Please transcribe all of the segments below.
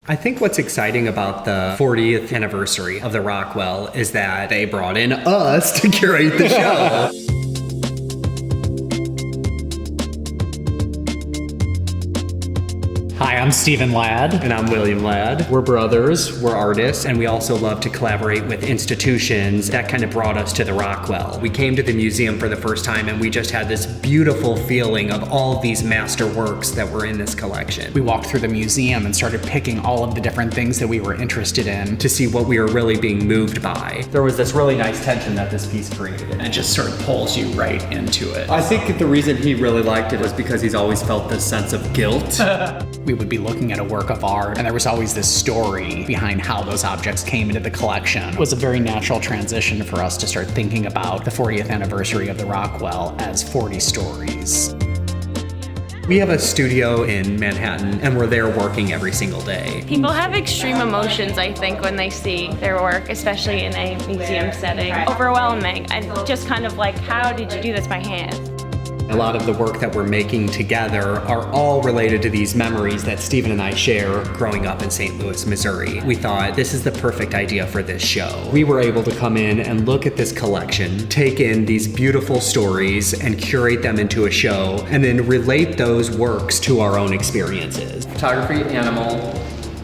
I think what's exciting about the 40th anniversary of the Rockwell is that they brought in us to curate the show. Hi, I'm Stephen Ladd. And I'm William Ladd. We're brothers, we're artists, and we also love to collaborate with institutions. That kind of brought us to the Rockwell. We came to the museum for the first time and we just had this beautiful feeling of all of these master works that were in this collection. We walked through the museum and started picking all of the different things that we were interested in to see what we were really being moved by. There was this really nice tension that this piece created. and it just sort of pulls you right into it. I think the reason he really liked it was because he's always felt this sense of guilt. We would be looking at a work of art and there was always this story behind how those objects came into the collection. It was a very natural transition for us to start thinking about the 40th anniversary of the Rockwell as 40 stories. We have a studio in Manhattan and we're there working every single day. People have extreme emotions, I think, when they see their work, especially in a museum setting. Overwhelming and just kind of like, how did you do this by hand? A lot of the work that we're making together are all related to these memories that Stephen and I share growing up in St. Louis, Missouri. We thought this is the perfect idea for this show. We were able to come in and look at this collection, take in these beautiful stories and curate them into a show, and then relate those works to our own experiences. Photography, animal,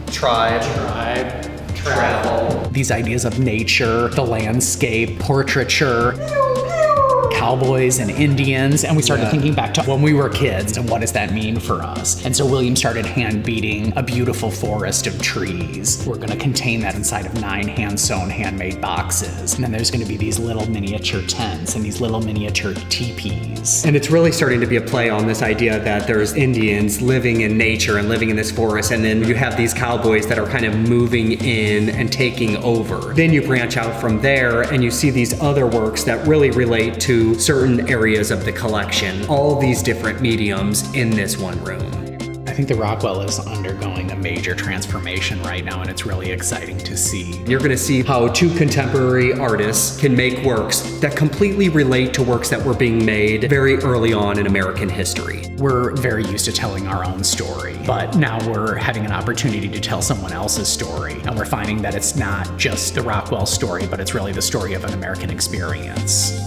tribe, travel. These ideas of nature, the landscape, portraiture, cowboys and Indians, and we started thinking back to when we were kids and what does that mean for us. And so William started hand beating a beautiful forest of trees. We're gonna contain that inside of 9 hand-sewn, handmade boxes. And then there's gonna be these little miniature tents and these little miniature teepees. And it's really starting to be a play on this idea that there's Indians living in nature and living in this forest, and then you have these cowboys that are kind of moving in and taking over. Then you branch out from there and you see these other works that really relate to certain areas of the collection, all these different mediums in this one room. I think the Rockwell is undergoing a major transformation right now, and it's really exciting to see. You're gonna see how 2 contemporary artists can make works that completely relate to works that were being made very early on in American history. We're very used to telling our own story, but now we're having an opportunity to tell someone else's story, and we're finding that it's not just the Rockwell story, but it's really the story of an American experience.